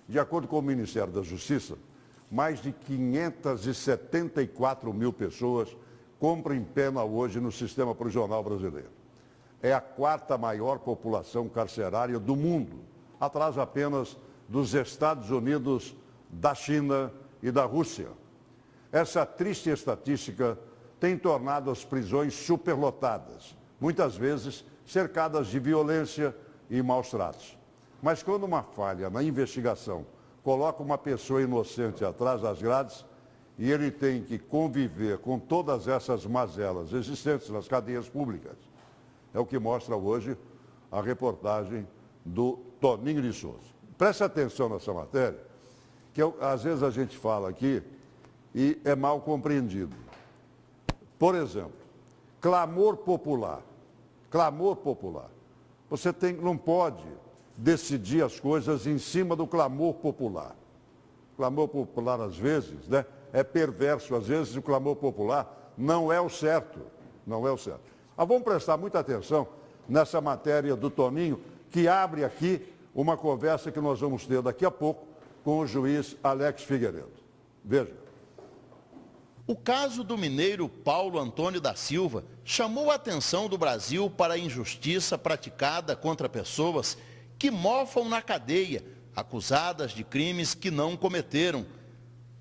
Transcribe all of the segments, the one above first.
De acordo com o Ministério da Justiça, mais de 574 mil pessoas cumprem pena hoje no sistema prisional brasileiro. É a quarta maior população carcerária do mundo, atrás apenas dos Estados Unidos, da China e da Rússia. Essa triste estatística tem tornado as prisões superlotadas, muitas vezes cercadas de violência e maus tratos. Mas quando uma falha na investigação coloca uma pessoa inocente atrás das grades e ele tem que conviver com todas essas mazelas existentes nas cadeias públicas, é o que mostra hoje a reportagem do Toninho de Souza. Preste atenção nessa matéria, que às vezes a gente fala aqui e é mal compreendido. Por exemplo, clamor popular. Clamor popular. Você não pode decidir as coisas em cima do clamor popular. O clamor popular, às vezes, né, é perverso. Às vezes, o clamor popular não é o certo. Não é o certo. Mas vamos prestar muita atenção nessa matéria do Toninho, que abre aqui uma conversa que nós vamos ter daqui a pouco com o juiz Alex Figueiredo. Veja. O caso do mineiro Paulo Antônio da Silva chamou a atenção do Brasil para a injustiça praticada contra pessoas que mofam na cadeia, acusadas de crimes que não cometeram.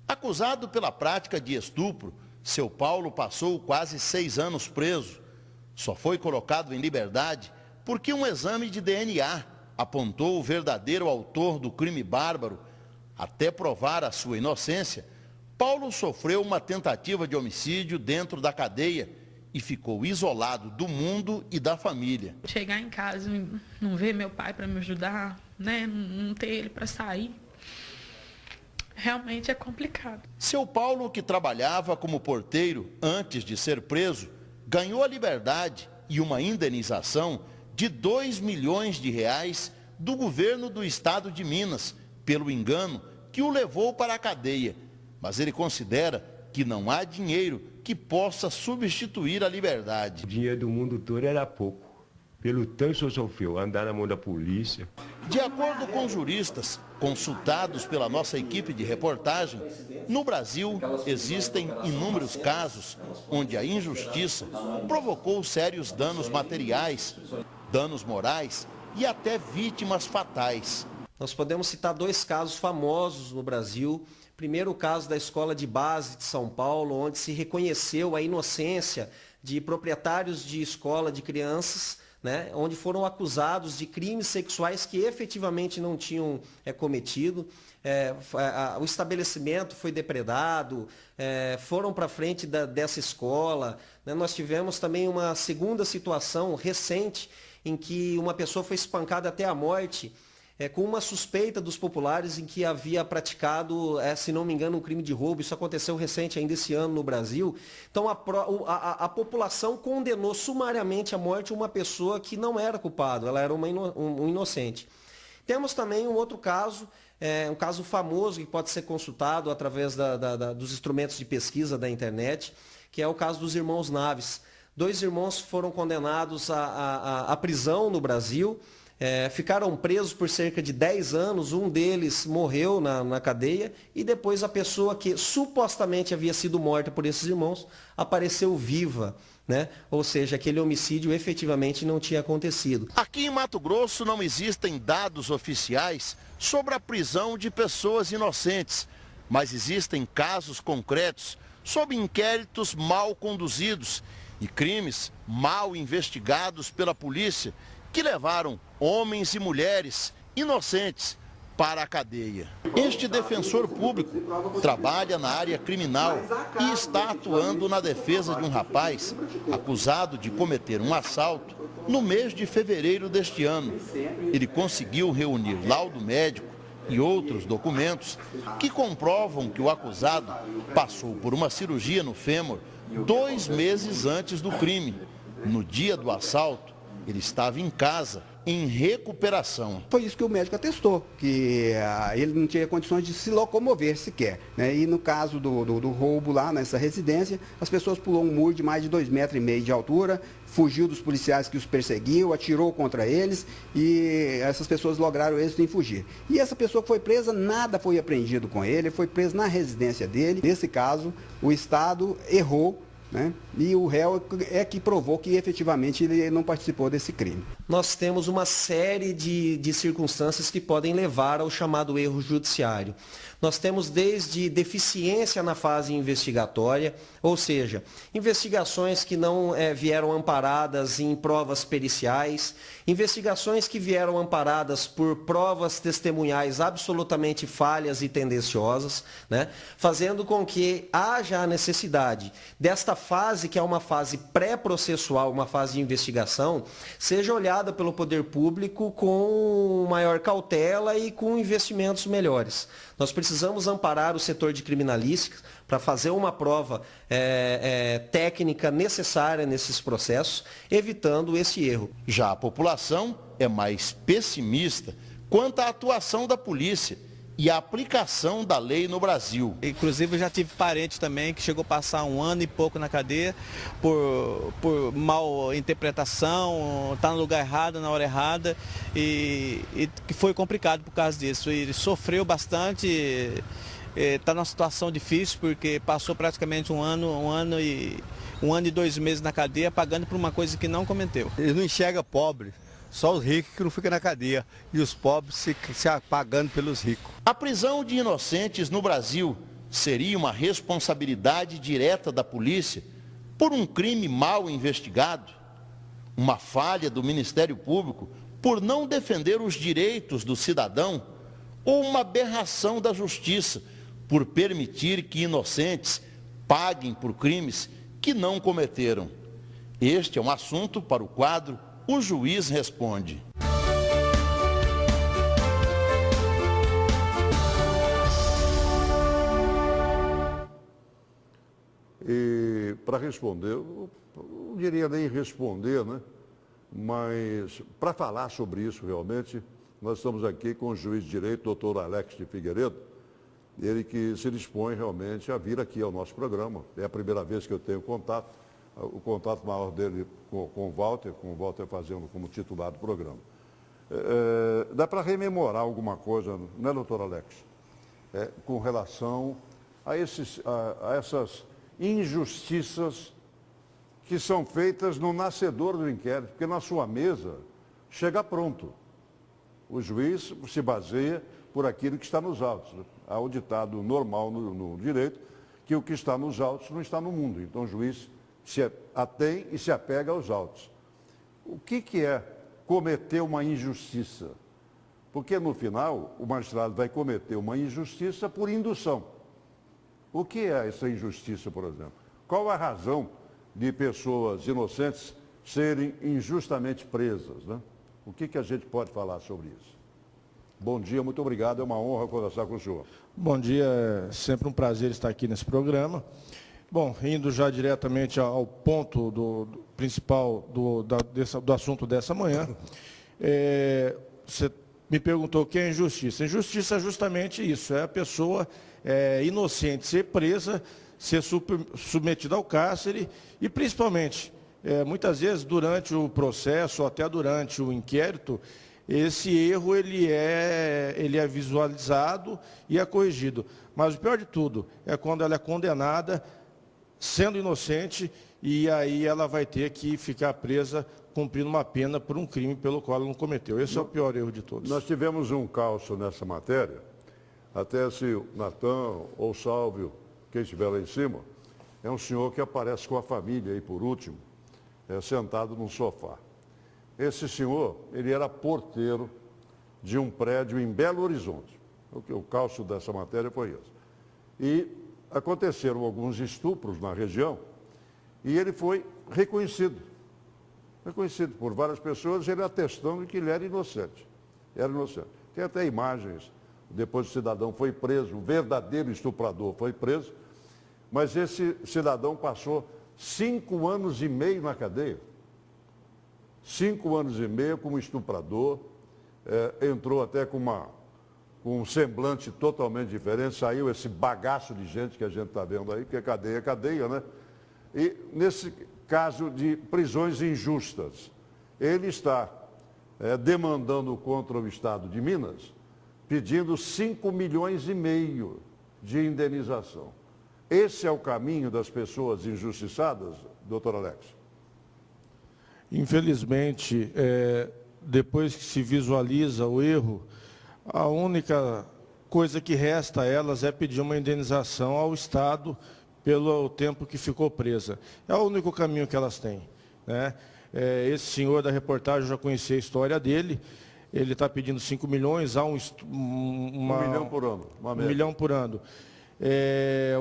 Acusado pela prática de estupro, seu Paulo passou quase 6 anos preso. Só foi colocado em liberdade porque um exame de DNA apontou o verdadeiro autor do crime bárbaro. Até provar a sua inocência, Paulo sofreu uma tentativa de homicídio dentro da cadeia e ficou isolado do mundo e da família. Chegar em casa e não ver meu pai para me ajudar, né? Não ter ele para sair, realmente é complicado. Seu Paulo, que trabalhava como porteiro antes de ser preso, ganhou a liberdade e uma indenização de R$2 milhões do governo do estado de Minas, pelo engano que o levou para a cadeia. Mas ele considera que não há dinheiro que possa substituir a liberdade. O dinheiro do mundo todo era pouco. Pelo tanto que eu sofreu, andar na mão da polícia. De acordo com juristas consultados pela nossa equipe de reportagem, no Brasil existem inúmeros casos onde a injustiça provocou sérios danos materiais, danos morais e até vítimas fatais. Nós podemos citar 2 casos famosos no Brasil. Primeiro, o caso da Escola de Base de São Paulo, onde se reconheceu a inocência de proprietários de escola de crianças, né, onde foram acusados de crimes sexuais que efetivamente não tinham cometido. O estabelecimento foi depredado, foram para frente dessa escola. Né. Nós tivemos também uma segunda situação recente, em que uma pessoa foi espancada até a morte, com uma suspeita dos populares em que havia praticado, se não me engano, um crime de roubo. Isso aconteceu recente, ainda esse ano, no Brasil. Então, a população condenou sumariamente à morte uma pessoa que não era culpada, ela era um inocente. Temos também um outro caso, um caso famoso que pode ser consultado através dos instrumentos de pesquisa da internet, que é o caso dos irmãos Naves. 2 irmãos foram condenados à prisão no Brasil. Ficaram presos por cerca de 10 anos, um deles morreu na cadeia e depois a pessoa que supostamente havia sido morta por esses irmãos apareceu viva, né? Ou seja, aquele homicídio efetivamente não tinha acontecido. Aqui em Mato Grosso não existem dados oficiais sobre a prisão de pessoas inocentes, mas existem casos concretos sob inquéritos mal conduzidos e crimes mal investigados pela polícia, que levaram homens e mulheres inocentes para a cadeia. Este defensor público trabalha na área criminal e está atuando na defesa de um rapaz acusado de cometer um assalto no mês de fevereiro deste ano. Ele conseguiu reunir laudo médico e outros documentos que comprovam que o acusado passou por uma cirurgia no fêmur 2 meses antes do crime. No dia do assalto, ele estava em casa em recuperação. Foi isso que o médico atestou, que ele não tinha condições de se locomover sequer, né? E no caso do roubo lá nessa residência, as pessoas pulou um muro de mais de 2,5 metros de altura, fugiu dos policiais que os perseguiam, atirou contra eles e essas pessoas lograram êxito em fugir. E essa pessoa que foi presa, nada foi apreendido com ele, foi preso na residência dele. Nesse caso, o Estado errou, né? E o réu é que provou que efetivamente ele não participou desse crime. Nós temos uma série de circunstâncias que podem levar ao chamado erro judiciário. Nós temos desde deficiência na fase investigatória, ou seja, investigações que não vieram amparadas em provas periciais, investigações que vieram amparadas por provas testemunhais absolutamente falhas e tendenciosas, né? Fazendo com que haja a necessidade desta fase, que é uma fase pré-processual, uma fase de investigação, seja olhada pelo poder público com maior cautela e com investimentos melhores. Nós precisamos amparar o setor de criminalística para fazer uma prova técnica necessária nesses processos, evitando esse erro. Já a população é mais pessimista quanto à atuação da polícia e a aplicação da lei no Brasil. Inclusive, eu já tive parente também que chegou a passar 1 ano e pouco na cadeia por mal interpretação, estar no lugar errado, na hora errada, e que foi complicado por causa disso. Ele sofreu bastante, está numa situação difícil, porque passou praticamente um ano e 2 meses na cadeia, pagando por uma coisa que não cometeu. Ele não enxerga pobre. Só os ricos que não ficam na cadeia e os pobres se pagando pelos ricos. A prisão de inocentes no Brasil seria uma responsabilidade direta da polícia por um crime mal investigado? Uma falha do Ministério Público por não defender os direitos do cidadão? Ou uma aberração da justiça por permitir que inocentes paguem por crimes que não cometeram? Este é um assunto para o quadro O Juiz Responde. E para responder, eu não diria nem responder, né? Mas para falar sobre isso realmente, nós estamos aqui com o juiz de direito, doutor Alex de Figueiredo, ele que se dispõe realmente a vir aqui ao nosso programa. É a primeira vez que eu tenho contato. O contato maior dele com o Walter fazendo como titular do programa. Dá para rememorar alguma coisa, né, doutor Alex? Com relação a essas injustiças que são feitas no nascedor do inquérito, porque na sua mesa chega pronto. O juiz se baseia por aquilo que está nos autos. Há o ditado normal no direito, que o que está nos autos não está no mundo. Então o juiz se atém e se apega aos autos. O que é cometer uma injustiça? Porque no final o magistrado vai cometer uma injustiça por indução. O que é essa injustiça, por exemplo? Qual a razão de pessoas inocentes serem injustamente presas, né? O que a gente pode falar sobre isso? Bom dia, muito obrigado, é uma honra conversar com o senhor. Bom dia, é sempre um prazer estar aqui nesse programa. Bom, indo já diretamente ao ponto principal do assunto dessa manhã, você me perguntou o que é injustiça. Injustiça é justamente isso, é a pessoa inocente ser presa, ser submetida ao cárcere e, principalmente, muitas vezes, durante o processo ou até durante o inquérito, esse erro ele é visualizado e é corrigido. Mas o pior de tudo é quando ela é condenada sendo inocente, e aí ela vai ter que ficar presa cumprindo uma pena por um crime pelo qual ela não cometeu. Esse é o pior erro de todos. Nós tivemos um calço nessa matéria, até se o Natan ou o Sálvio, quem estiver lá em cima, é um senhor que aparece com a família aí por último, sentado num sofá. Esse senhor, ele era porteiro de um prédio em Belo Horizonte. O calço dessa matéria foi esse. E aconteceram alguns estupros na região e ele foi reconhecido por várias pessoas, ele atestando que ele era inocente. Tem até imagens, depois o cidadão foi preso, o verdadeiro estuprador foi preso, mas esse cidadão passou 5 anos e meio na cadeia. 5 anos e meio como estuprador, entrou até com um semblante totalmente diferente, saiu esse bagaço de gente que a gente está vendo aí, porque cadeia é cadeia, né? E nesse caso de prisões injustas, ele está demandando contra o Estado de Minas, pedindo 5,5 milhões de indenização. Esse é o caminho das pessoas injustiçadas, doutor Alex? Infelizmente, depois que se visualiza o erro, a única coisa que resta a elas é pedir uma indenização ao Estado pelo tempo que ficou presa. É o único caminho que elas têm, né? Esse senhor da reportagem, eu já conheci a história dele, ele está pedindo 5 milhões, há 1 milhão por ano. 1 milhão por ano.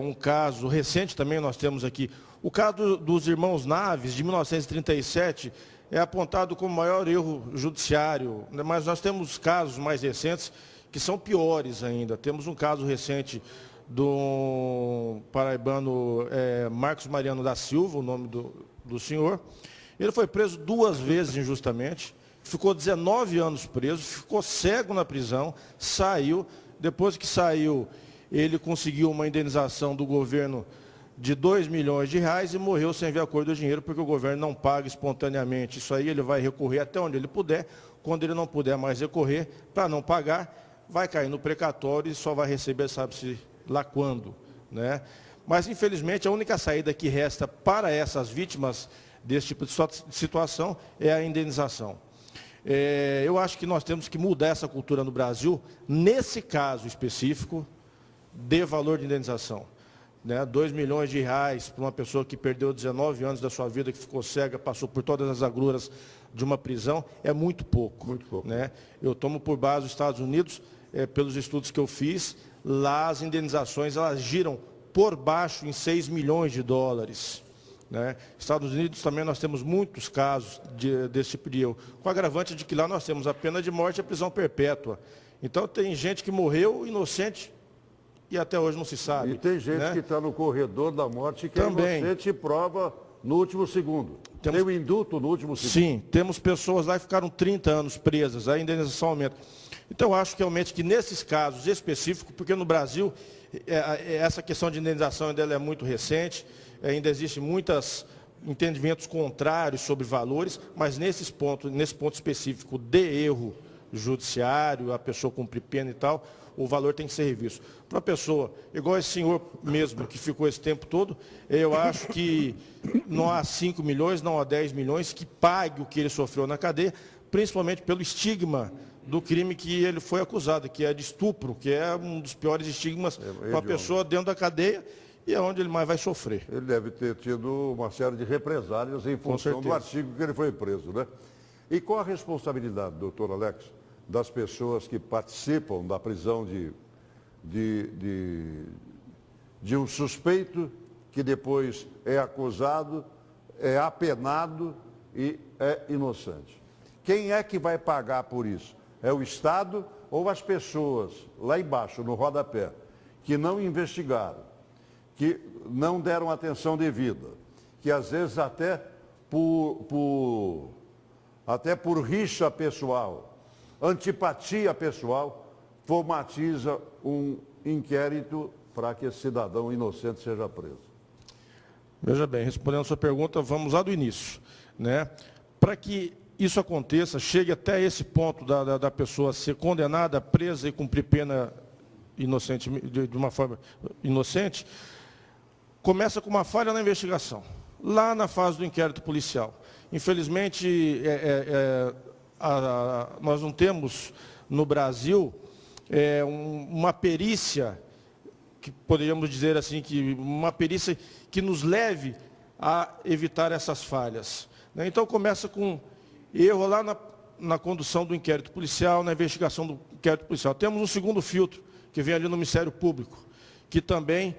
Um caso recente também nós temos aqui, o caso dos irmãos Naves, de 1937, é apontado como o maior erro judiciário, né? Mas nós temos casos mais recentes que são piores ainda. Temos um caso recente do paraibano Marcos Mariano da Silva, o nome do senhor. Ele foi preso 2 vezes injustamente, ficou 19 anos preso, ficou cego na prisão, saiu. Depois que saiu, ele conseguiu uma indenização do governo de 2 milhões de reais e morreu sem ver a cor do dinheiro, porque o governo não paga espontaneamente. Isso aí ele vai recorrer até onde ele puder. Quando ele não puder mais recorrer, para não pagar, vai cair no precatório e só vai receber, sabe-se lá quando, né? Mas, infelizmente, a única saída que resta para essas vítimas desse tipo de situação é a indenização. Eu acho que nós temos que mudar essa cultura no Brasil, nesse caso específico, de valor de indenização. 2 milhões de reais para uma pessoa que perdeu 19 anos da sua vida, que ficou cega, passou por todas as agruras de uma prisão, é muito pouco. Muito pouco. Né? Eu tomo por base os Estados Unidos, pelos estudos que eu fiz, lá as indenizações elas giram por baixo em 6 milhões de dólares. Né? Estados Unidos também nós temos muitos casos desse tipo de erro, com o agravante de que lá nós temos a pena de morte e a prisão perpétua. Então tem gente que morreu inocente e até hoje não se sabe. E tem gente, né, que está no corredor da morte que também é inocente e prova no último segundo. Tem o indulto no último segundo. Sim, temos pessoas lá que ficaram 30 anos presas, a indenização aumenta. Então, eu acho que realmente que nesses casos específicos, porque no Brasil essa questão de indenização ainda é muito recente, ainda existem muitos entendimentos contrários sobre valores, mas nesse ponto específico de erro judiciário, a pessoa cumprir pena e tal, o valor tem que ser revisto. Para a pessoa, igual esse senhor mesmo, que ficou esse tempo todo, eu acho que não há 5 milhões, não há 10 milhões que pague o que ele sofreu na cadeia, principalmente pelo estigma do crime que ele foi acusado, que é de estupro, que é um dos piores estigmas para a pessoa dentro da cadeia e é onde ele mais vai sofrer. Ele deve ter tido uma série de represálias em função do artigo que ele foi preso, né? E qual a responsabilidade, doutor Alex, das pessoas que participam da prisão de um suspeito que depois é acusado, é apenado e é inocente? Quem é que vai pagar por isso? É o Estado ou as pessoas lá embaixo, no rodapé, que não investigaram, que não deram atenção devida, que às vezes até por rixa pessoal, antipatia pessoal, formatiza um inquérito para que esse cidadão inocente seja preso? Veja bem, respondendo a sua pergunta, vamos lá do início, né? Para que isso aconteça, chegue até esse ponto da pessoa ser condenada, presa e cumprir pena inocente, de uma forma inocente, começa com uma falha na investigação, lá na fase do inquérito policial. Infelizmente, nós não temos no Brasil uma perícia, que poderíamos dizer assim, uma perícia que nos leve a evitar essas falhas. Então começa com erro lá na condução do inquérito policial, na investigação do inquérito policial. Temos um segundo filtro, que vem ali no Ministério Público, que também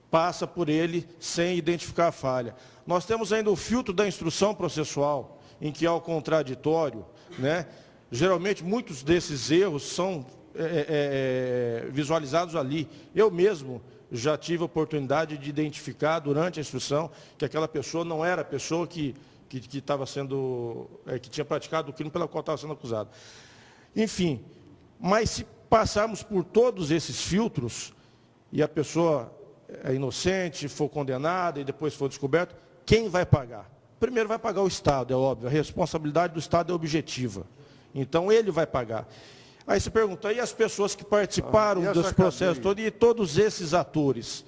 passa por ele sem identificar a falha. Nós temos ainda o filtro da instrução processual, em que há o contraditório, né? Geralmente, muitos desses erros são visualizados ali. Eu mesmo já tive a oportunidade de identificar durante a instrução que aquela pessoa não era a pessoa que estava sendo, que tinha praticado o crime pelo qual estava sendo acusado. Enfim, mas se passarmos por todos esses filtros e a pessoa é inocente, for condenada e depois for descoberto, quem vai pagar? Primeiro vai pagar o Estado, é óbvio, a responsabilidade do Estado é objetiva. Então ele vai pagar. Aí você pergunta, e as pessoas que participaram dos processos todos, e todos esses atores?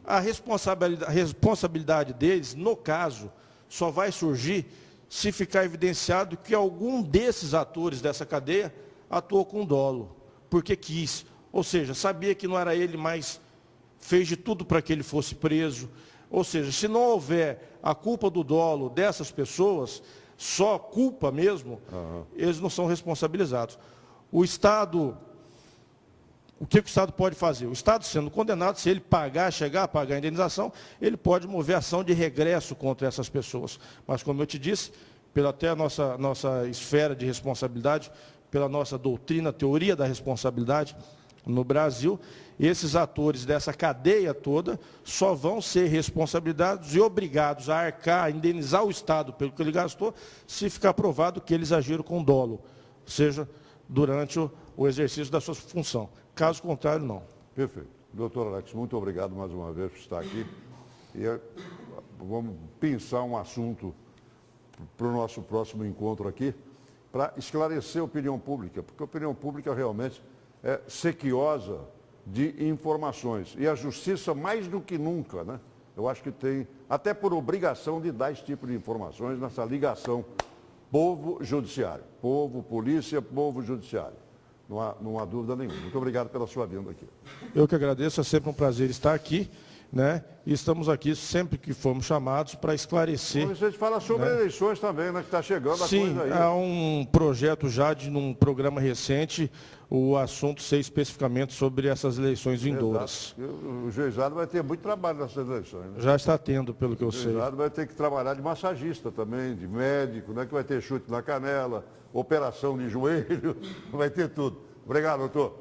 A responsabilidade deles, no caso, só vai surgir se ficar evidenciado que algum desses atores dessa cadeia atuou com dolo, porque quis. Ou seja, sabia que não era ele, mas fez de tudo para que ele fosse preso. Ou seja, se não houver a culpa do dolo dessas pessoas, só culpa mesmo, eles não são responsabilizados. O Estado, o que o Estado pode fazer? O Estado sendo condenado, se ele chegar a pagar a indenização, ele pode mover ação de regresso contra essas pessoas. Mas, como eu te disse, pela até a nossa esfera de responsabilidade, pela nossa doutrina, teoria da responsabilidade no Brasil, esses atores dessa cadeia toda só vão ser responsabilizados e obrigados a arcar, a indenizar o Estado pelo que ele gastou, se ficar provado que eles agiram com dolo, ou seja, durante o exercício da sua função. Caso contrário, não. Perfeito. Doutor Alex, muito obrigado mais uma vez por estar aqui. E vamos pensar um assunto para o nosso próximo encontro aqui, para esclarecer a opinião pública, porque a opinião pública realmente é sequiosa de informações. E a justiça, mais do que nunca, né? Eu acho que tem, até por obrigação, de dar esse tipo de informações nessa ligação povo-judiciário. Povo, polícia, povo-judiciário. Não há dúvida nenhuma. Muito obrigado pela sua vinda aqui. Eu que agradeço, é sempre um prazer estar aqui, né? E estamos aqui sempre que formos chamados para esclarecer. Bom, a gente fala sobre eleições também, né? Que está chegando a Sim, coisa aí. há um projeto já num programa recente, o assunto ser especificamente sobre essas eleições vindouras. O juizado vai ter muito trabalho nessas eleições. Né? Já está tendo, pelo que eu sei. O juizado vai ter que trabalhar de massagista também, de médico, né? Que vai ter chute na canela, operação de joelho, vai ter tudo. Obrigado, doutor.